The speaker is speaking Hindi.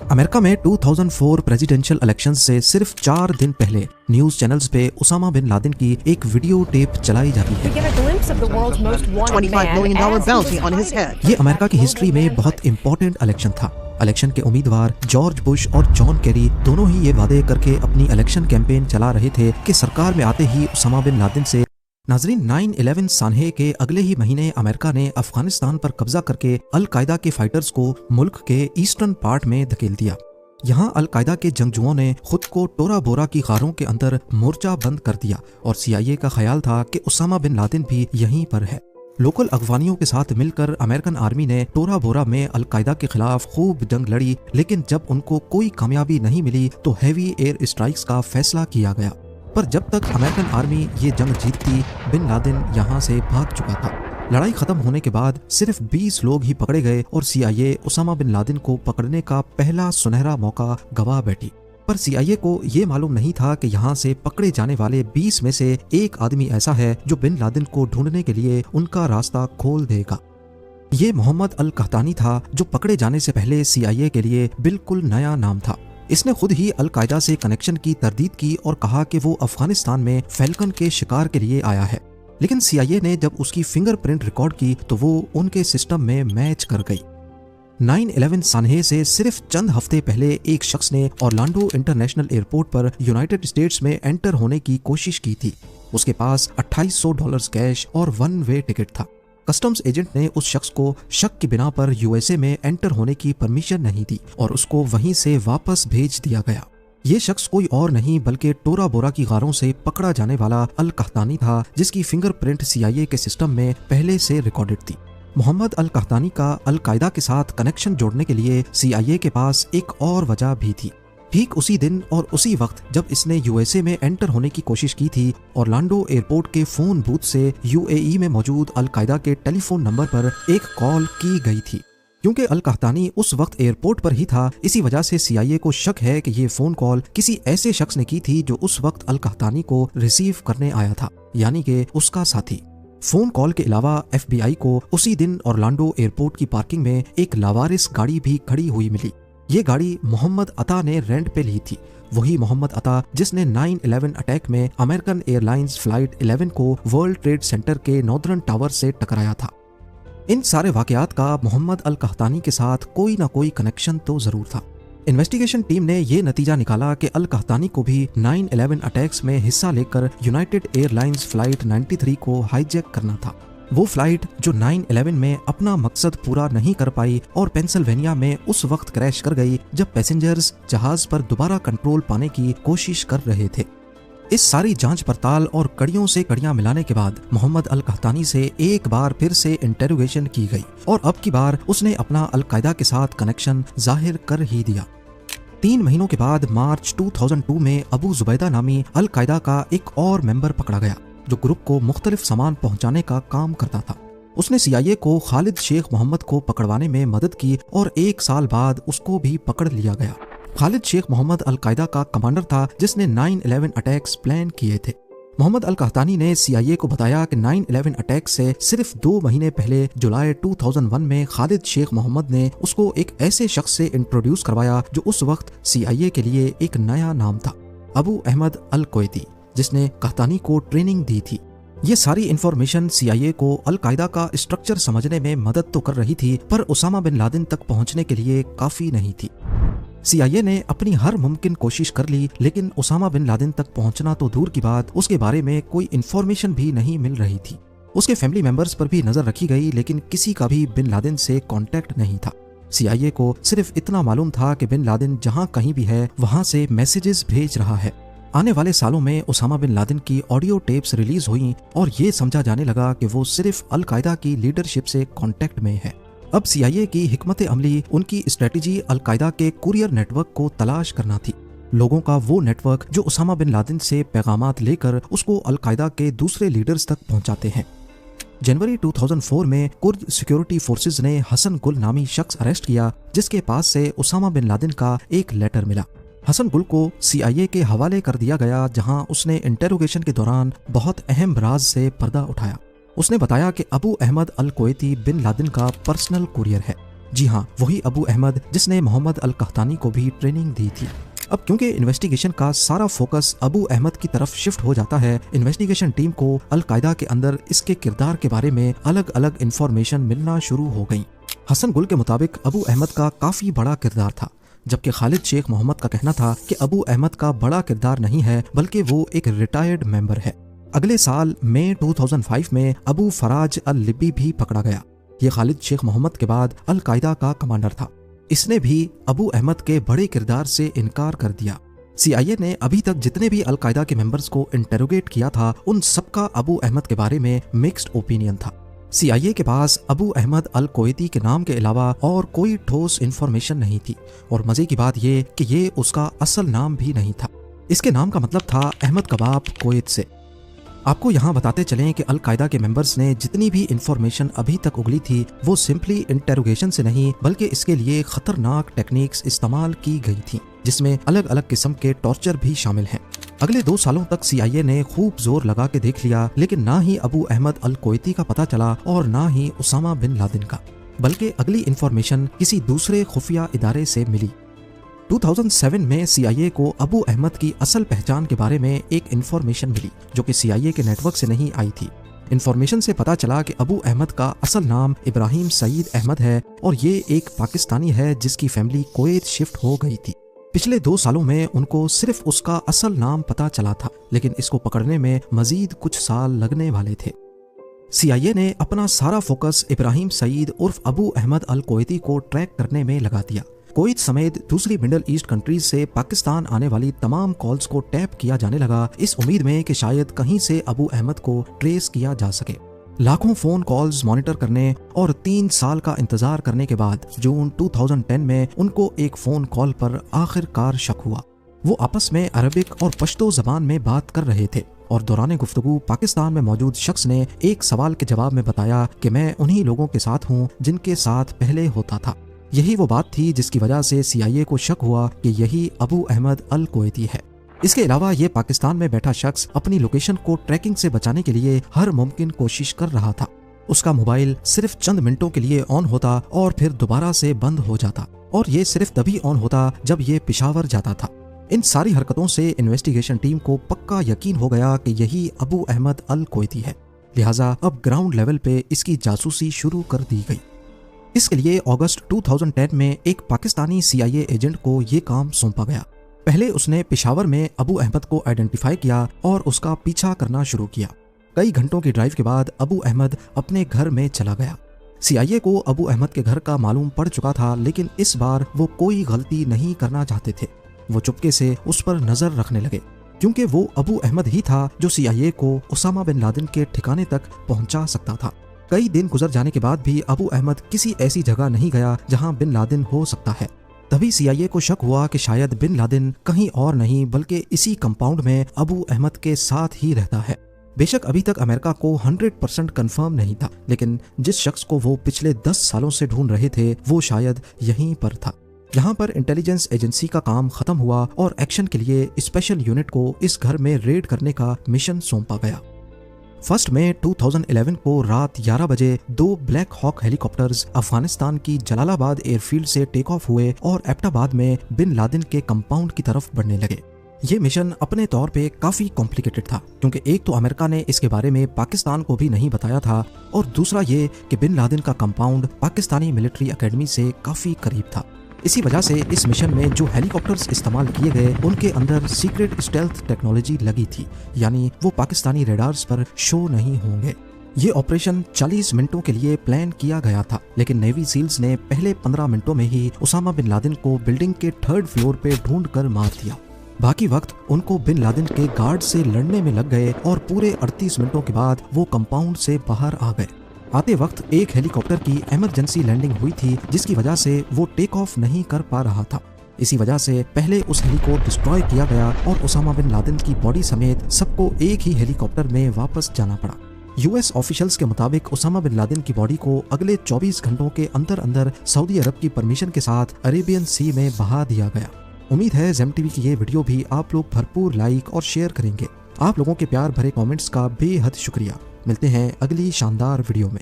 अमेरिका में 2004 प्रेसिडेंशियल इलेक्शंस से सिर्फ 4 दिन पहले न्यूज चैनल्स पे उसामा बिन लादेन की एक वीडियो टेप चलाई जाती है। $25 million bounty on his head. ये अमेरिका की हिस्ट्री में बहुत इंपॉर्टेंट इलेक्शन था। इलेक्शन के उम्मीदवार जॉर्ज बुश और जॉन कैरी दोनों ही ये वादे करके अपनी इलेक्शन कैंपेन चला रहे थे कि सरकार में आते ही उसामा बिन लादेन से। नाजरीन, 9/11 सानहे के अगले ही महीने अमेरिका ने अफगानिस्तान पर कब्जा करके अल कायदा के फाइटर्स को मुल्क के ईस्टर्न पार्ट में धकेल दिया। यहाँ अल कायदा के जंगजुओं ने खुद को टोरा बोरा की गारों के अंदर मोर्चा बंद कर दिया और CIA का ख्याल था कि उसामा बिन लादेन भी यहीं पर है। लोकल अफगानियों के साथ मिलकर अमेरिकन आर्मी ने टोरा बोरा में अल कायदा के खिलाफ खूब जंग लड़ी, लेकिन जब उनको कोई कामयाबी नहीं मिली तो हैवी एयर स्ट्राइक्स का फैसला किया गया। पर जब तक अमेरिकन आर्मी ये जंग जीतती, बिन लादेन यहाँ से भाग चुका था। लड़ाई खत्म होने के बाद सिर्फ 20 लोग ही पकड़े गए और CIA उसामा बिन लादेन को पकड़ने का पहला सुनहरा मौका गवा बैठी। पर CIA को ये मालूम नहीं था कि यहाँ से पकड़े जाने वाले 20 में से एक आदमी ऐसा है जो बिन लादेन को ढूंढने के लिए उनका रास्ता खोल देगा। ये मोहम्मद अल कहतानी था, जो पकड़े जाने से पहले CIA के लिए बिल्कुल नया नाम था। इसने खुद ही अल कायदा से कनेक्शन की तरदीद की और कहा कि वो अफगानिस्तान में फैल्कन के शिकार के लिए आया है, लेकिन CIA ने जब उसकी फिंगरप्रिंट रिकॉर्ड की तो वो उनके सिस्टम में मैच कर गई। 9/11 सानहे से सिर्फ चंद हफ्ते पहले एक शख्स ने ऑरलैंडो इंटरनेशनल एयरपोर्ट पर यूनाइटेड स्टेट्स में एंटर होने की कोशिश की थी। उसके पास $2800 कैश और 1 वे टिकट था। कस्टम्स एजेंट ने उस शख्स को शक की बिना पर USA में एंटर होने की परमिशन नहीं दी और उसको वहीं से वापस भेज दिया गया। ये शख्स कोई और नहीं बल्कि टोरा बोरा की गारों से पकड़ा जाने वाला अल कहतानी था, जिसकी फिंगरप्रिंट CIA के सिस्टम में पहले से रिकॉर्डेड थी। मोहम्मद अल कहतानी का अल कायदा के साथ कनेक्शन जोड़ने के लिए CIA के पास एक और वजह भी थी। ठीक उसी दिन और उसी वक्त जब इसने USA में एंटर होने की कोशिश की थी, ऑरलैंडो एयरपोर्ट के फोन बूथ से UAE में मौजूद अल कायदा के टेलीफोन नंबर पर एक कॉल की गई थी। क्योंकि अल कहतानी उस वक्त एयरपोर्ट पर ही था, इसी वजह से CIA को शक है कि ये फोन कॉल किसी ऐसे शख्स ने की थी जो उस वक्त अल कहतानी को रिसीव करने आया था, यानी कि उसका साथी। फोन कॉल के अलावा FBI को उसी दिन ऑरलैंडो एयरपोर्ट की पार्किंग में एक लावारिस गाड़ी भी खड़ी हुई मिली। ये गाड़ी मोहम्मद अता ने रेंट पे ली थी, वही मोहम्मद अता जिसने 9/11 अटैक में अमेरिकन एयरलाइंस फ्लाइट 11 को वर्ल्ड ट्रेड सेंटर के नॉर्दर्न टावर से टकराया था। इन सारे वाकयात का मोहम्मद अल कहतानी के साथ कोई ना कोई कनेक्शन तो जरूर था। इन्वेस्टिगेशन टीम ने ये नतीजा निकाला कि अल कहतानी को भी 9/11 अटैक्स में हिस्सा लेकर यूनाइटेड एयरलाइंस फ्लाइट 93 को हाईजैक करना था। वो फ्लाइट जो 9/11 में अपना मकसद पूरा नहीं कर पाई और पेंसिल्वेनिया में उस वक्त क्रैश कर गई जब पैसेंजर्स जहाज पर दोबारा कंट्रोल पाने की कोशिश कर रहे थे। इस सारी जांच पड़ताल और कड़ियों से कड़ियां मिलाने के बाद मोहम्मद अल कहतानी से एक बार फिर से इंटेरोगेशन की गई और अब की बार उसने अपना अल कायदा के साथ कनेक्शन जाहिर कर ही दिया। 3 महीनों के बाद मार्च 2002 में अबू जुबैदा नामी अल कायदा का एक और मेंबर पकड़ा गया, जो ग्रुप को मुख्तलिफ सामान पहुंचाने का काम करता था। उसने CIA को खालिद शेख मोहम्मद को पकड़वाने में मदद की और 1 साल बाद उसको भी पकड़ लिया गया। खालिद शेख मोहम्मद अल कायदा का कमांडर था जिसने 9/11 अटैक्स प्लान किए थे। मोहम्मद अल कहतानी ने CIA को बताया कि 9/11 अटैक से सिर्फ 2 महीने पहले जुलाई 2001 में खालिद शेख मोहम्मद ने उसको एक ऐसे शख्स से इंट्रोड्यूस करवाया जो उस वक्त CIA के लिए एक नया नाम था, अबू अहमद अल कोयती, जिसने कहतानी को ट्रेनिंग दी थी। ये सारी इंफॉर्मेशन CIA को अल कायदा का स्ट्रक्चर समझने में मदद तो कर रही थी, पर उसामा बिन लादेन तक पहुंचने के लिए काफी नहीं थी। CIA ने अपनी हर मुमकिन कोशिश कर ली, लेकिन उसामा बिन लादेन तक पहुंचना तो दूर की बात, उसके बारे में कोई इंफॉर्मेशन भी नहीं मिल रही थी। उसके फैमिली मेंबर्स पर भी नजर रखी गई, लेकिन किसी का भी बिन लादेन से कांटेक्ट नहीं था। CIA को सिर्फ इतना मालूम था कि बिन लादेन जहां कहीं भी है वहां से मैसेजेस भेज रहा है। आने वाले सालों में उसामा बिन लादेन की ऑडियो टेप्स रिलीज हुई और ये समझा जाने लगा कि वो सिर्फ अल कायदा की लीडरशिप से कांटेक्ट में है। अब CIA की हिकमत अमली, उनकी स्ट्रेटजी अल कायदा के कुरियर नेटवर्क को तलाश करना थी। लोगों का वो नेटवर्क जो उसामा बिन लादेन से पैगामात लेकर उसको अल कायदा के दूसरे लीडर्स तक पहुंचाते हैं। जनवरी 2004 में कुर्द सिक्योरिटी फोर्सेज ने हसन गुल नामी शख्स अरेस्ट किया, जिसके पास से उसामा बिन लादेन का एक लेटर मिला। हसन गुल को CIA के हवाले कर दिया गया, जहां उसने इंटेरोगेशन के दौरान बहुत अहम राज से पर्दा उठाया। उसने बताया कि अबू अहमद अल कोयती बिन लादेन का पर्सनल कुरियर है। जी हाँ, वही अबू अहमद जिसने मोहम्मद अल कहतानी को भी ट्रेनिंग दी थी। अब क्योंकि इन्वेस्टिगेशन का सारा फोकस अबू अहमद की तरफ शिफ्ट हो जाता है, इन्वेस्टिगेशन टीम को अल कायदा के अंदर इसके किरदार के बारे में अलग अलग इंफॉर्मेशन मिलना शुरू हो गई। हसन गुल के मुताबिक अबू अहमद का काफी बड़ा किरदार था, जबकि खालिद शेख मोहम्मद का कहना था कि अबू अहमद का बड़ा किरदार नहीं है बल्कि वो एक रिटायर्ड मेंबर है। अगले साल मई 2005 में अबू फराज अल लिब्बी भी पकड़ा गया। ये खालिद शेख मोहम्मद के बाद अल कायदा का कमांडर था। इसने भी अबू अहमद के बड़े किरदार से इनकार कर दिया। CIA ने अभी तक जितने भी अल कायदा के मेंबर्स को इंटेरोगेट किया था, उन सबका अबू अहमद के बारे में मिक्स्ड ओपिनियन था। CIA के पास अबू अहमद अल कोयती के नाम के अलावा और कोई ठोस इन्फॉर्मेशन नहीं थी, और मजे की बात ये कि ये उसका असल नाम भी नहीं था। इसके नाम का मतलब था अहमद कबाब कोयत से। आपको यहाँ बताते चलें कि अल कायदा के मेंबर्स ने जितनी भी इंफॉर्मेशन अभी तक उगली थी, वो सिंपली इंटेरोगेशन से नहीं बल्कि इसके लिए खतरनाक टेक्निक्स इस्तेमाल की गई थी, जिसमें अलग अलग किस्म के टॉर्चर भी शामिल हैं। अगले 2 सालों तक CIA ने खूब जोर लगा के देख लिया, लेकिन ना ही अबू अहमद अल कोयती का पता चला और ना ही उसामा बिन लादेन का, बल्कि अगली इंफॉर्मेशन किसी दूसरे खुफिया इदारे से मिली। 2007 में CIA को अबू अहमद की असल पहचान के बारे में एक इंफॉर्मेशन मिली, जो कि CIA के नेटवर्क से नहीं आई थी। इंफॉर्मेशन से पता चला कि अबू अहमद का असल नाम इब्राहिम सईद अहमद है और ये एक पाकिस्तानी है जिसकी फैमिली कुवैत शिफ्ट हो गई थी। पिछले 2 सालों में उनको सिर्फ उसका असल नाम पता चला था, लेकिन इसको पकड़ने में मजीद कुछ साल लगने वाले थे। CIA ने अपना सारा फोकस इब्राहिम सईद उर्फ अबू अहमद अल कोयती को ट्रैक करने में लगा दिया। कुवैत समेत दूसरी मिडल ईस्ट कंट्रीज से पाकिस्तान आने वाली तमाम कॉल्स को टैप किया जाने लगा, इस उम्मीद में कि शायद कहीं से अबू अहमद को ट्रेस किया जा सके। लाखों फोन कॉल्स मॉनिटर करने और 3 साल का इंतजार करने के बाद जून 2010 में उनको एक फोन कॉल पर आखिरकार शक हुआ। वो आपस में अरबिक और पश्तो जबान में बात कर रहे थे और दौरान गुफ्तगू पाकिस्तान में मौजूद शख्स ने एक सवाल के जवाब में बताया कि मैं उन्हीं लोगों के साथ हूँ जिनके साथ पहले होता था। यही वो बात थी जिसकी वजह से CIA को शक हुआ कि यही अबू अहमद अल कोयती है। इसके अलावा ये पाकिस्तान में बैठा शख्स अपनी लोकेशन को ट्रैकिंग से बचाने के लिए हर मुमकिन कोशिश कर रहा था। उसका मोबाइल सिर्फ चंद मिनटों के लिए ऑन होता और फिर दोबारा से बंद हो जाता, और ये सिर्फ तभी ऑन होता जब ये पेशावर जाता था। इन सारी हरकतों से इन्वेस्टिगेशन टीम को पक्का यकीन हो गया कि यही अबू अहमद अल कोयती है, लिहाजा अब ग्राउंड लेवल पे इसकी जासूसी शुरू कर दी गई। इसके लिए अगस्त 2010 में एक पाकिस्तानी CIA एजेंट को ये काम सौंपा गया। पहले उसने पेशावर में अबू अहमद को आइडेंटिफाई किया और उसका पीछा करना शुरू किया। कई घंटों की ड्राइव के बाद अबू अहमद अपने घर में चला गया। CIA को अबू अहमद के घर का मालूम पड़ चुका था, लेकिन इस बार वो कोई गलती नहीं करना चाहते थे। वो चुपके से उस पर नजर रखने लगे, क्योंकि वो अबू अहमद ही था जो CIA को उसामा बिन लादेन के ठिकाने तक पहुंचा सकता था। कई दिन गुजर जाने के बाद भी अबू अहमद किसी ऐसी जगह नहीं गया जहां बिन लादेन हो सकता है। तभी CIA को शक हुआ कि शायद बिन लादेन कहीं और नहीं बल्कि इसी कंपाउंड में अबू अहमद के साथ ही रहता है। बेशक अभी तक अमेरिका को 100% कंफर्म नहीं था, लेकिन जिस शख्स को वो पिछले 10 सालों से ढूंढ रहे थे वो शायद यहीं पर था। यहाँ पर इंटेलिजेंस एजेंसी का काम खत्म हुआ और एक्शन के लिए स्पेशल यूनिट को इस घर में रेड करने का मिशन सौंपा गया। 1 मई 2011 को रात 11 बजे 2 ब्लैक हॉक हेलीकॉप्टर्स अफगानिस्तान की जलालाबाद एयरफील्ड से टेक ऑफ हुए और एबटाबाद में बिन लादेन के कंपाउंड की तरफ बढ़ने लगे। ये मिशन अपने तौर पे काफी कॉम्प्लिकेटेड था, क्योंकि एक तो अमेरिका ने इसके बारे में पाकिस्तान को भी नहीं बताया था, और दूसरा ये कि बिन लादेन का कंपाउंड पाकिस्तानी मिलिट्री एकेडमी से काफी करीब था। इसी वजह से इस मिशन में जो हेलीकॉप्टर्स इस्तेमाल किए गए उनके अंदर सीक्रेट स्टेल्थ टेक्नोलॉजी लगी थी, यानी वो पाकिस्तानी रेडार्स पर शो नहीं होंगे। ये ऑपरेशन 40 मिनटों के लिए प्लान किया गया था, लेकिन नेवी सील्स ने पहले 15 मिनटों में ही उसामा बिन लादेन को बिल्डिंग के 3rd फ्लोर पे ढूंढ कर मार दिया। बाकी वक्त उनको बिन लादेन के गार्ड से लड़ने में लग गए और पूरे 38 मिनटों के बाद वो कंपाउंड से बाहर आ गए। आते वक्त एक हेलीकॉप्टर की इमरजेंसी लैंडिंग हुई थी, जिसकी वजह से वो टेक ऑफ नहीं कर पा रहा था। इसी वजह से पहले उस हेली को डिस्ट्रॉय किया गया और उसामा बिन लादेन की बॉडी समेत सबको एक ही हेलीकॉप्टर में वापस जाना पड़ा। US ऑफिशियल्स के मुताबिक उसामा बिन लादेन की बॉडी को अगले 24 घंटों के अंदर अंदर सऊदी अरब की परमिशन के साथ अरेबियन सी में बहा दिया गया। उम्मीद है ज़ेम टीवी की ये वीडियो भी आप लोग भरपूर लाइक और शेयर करेंगे। आप लोगों के प्यार भरे कमेंट्स का बेहद शुक्रिया। मिलते हैं अगली शानदार वीडियो में।